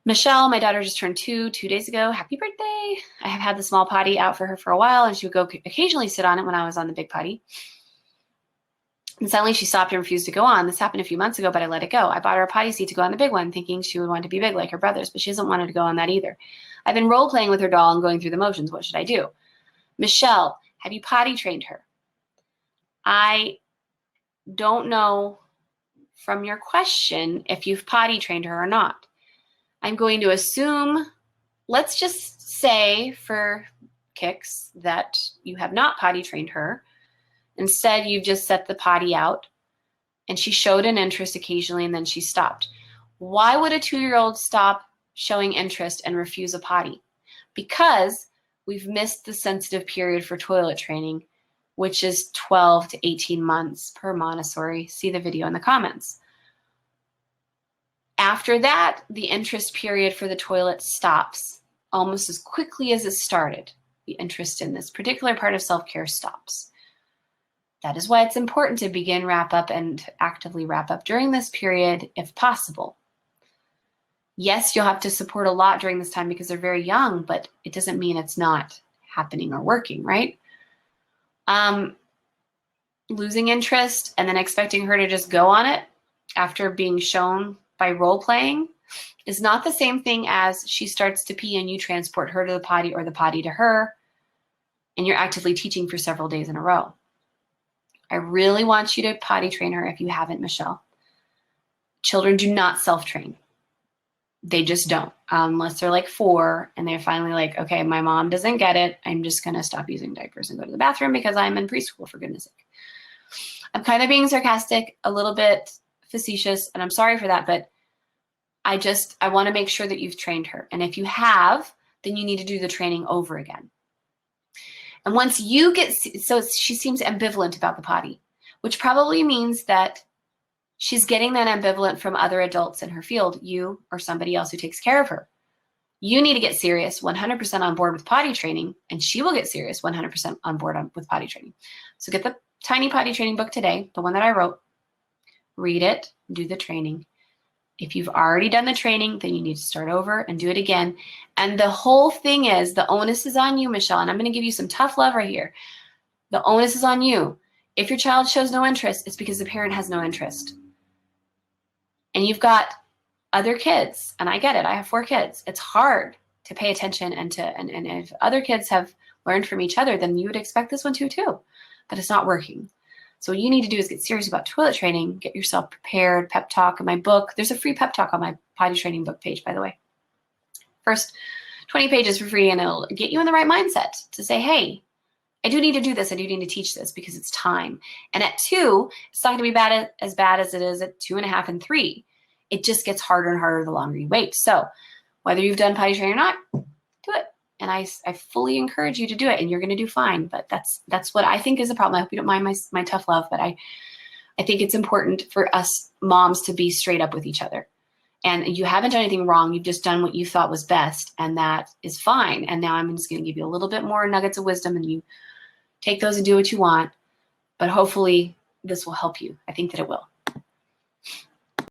Michelle, my daughter just turned 2 days ago. Happy birthday. I have had the small potty out for her for a while, and she would go occasionally sit on it when I was on the big potty. And suddenly she stopped and refused to go on. This happened a few months ago, but I let it go. I bought her a potty seat to go on the big one, thinking she would want to be big like her brothers, but she doesn't want to go on that either. I've been role playing with her doll and going through the motions. What should I do? Michelle, have you potty trained her? I don't know from your question if you've potty trained her or not. I'm going to assume, let's just say for kicks that you have not potty trained her. Instead, you've just set the potty out and she showed an interest occasionally and then she stopped. Why would a 2-year-old stop showing interest and refuse a potty? Because we've missed the sensitive period for toilet training, which is 12 to 18 months per Montessori. See the video in the comments. After that, the interest period for the toilet stops almost as quickly as it started. The interest in this particular part of self-care stops. That is why it's important to begin wrap up and actively wrap up during this period if possible. Yes, you'll have to support a lot during this time because they're very young, but it doesn't mean it's not happening or working, right? Losing interest and then expecting her to just go on it after being shown by role playing is not the same thing as she starts to pee and you transport her to the potty or the potty to her and you're actively teaching for several days in a row. I really want you to potty train her if you haven't, Michelle. Children do not self-train. They just don't, unless they're like 4 and they're finally like, okay, my mom doesn't get it. I'm just going to stop using diapers and go to the bathroom because I'm in preschool, for goodness sake. I'm kind of being sarcastic, a little bit facetious, and I'm sorry for that, but I want to make sure that you've trained her. And if you have, then you need to do the training over again. And once you get, so she seems ambivalent about the potty, which probably means that she's getting that ambivalent from other adults in her field, you or somebody else who takes care of her. You need to get serious, 100% on board with potty training, and she will get serious, 100% on board with potty training. So get the tiny potty training book today, the one that I wrote, read it, do the training. If you've already done the training, then you need to start over and do it again. And the whole thing is, the onus is on you, Michelle, and I'm going to give you some tough love right here. The onus is on you. If your child shows no interest, it's because the parent has no interest. And you've got other kids, and I get it. I have 4 kids. It's hard to pay attention and if other kids have learned from each other, then you would expect this one to too, but it's not working. So what you need to do is get serious about toilet training, get yourself prepared, pep talk in my book. There's a free pep talk on my potty training book page, by the way. First 20 pages for free, and it'll get you in the right mindset to say, hey, I do need to do this. I do need to teach this because it's time. And at 2, it's not going to be as bad as it is at 2.5 and 3. It just gets harder and harder the longer you wait. So whether you've done potty training or not, do it. And I fully encourage you to do it, and you're going to do fine. But that's what I think is a problem. I hope you don't mind my tough love, but I think it's important for us moms to be straight up with each other. And you haven't done anything wrong. You've just done what you thought was best, and that is fine. And now I'm just going to give you a little bit more nuggets of wisdom, and you take those and do what you want. But hopefully this will help you. I think that it will.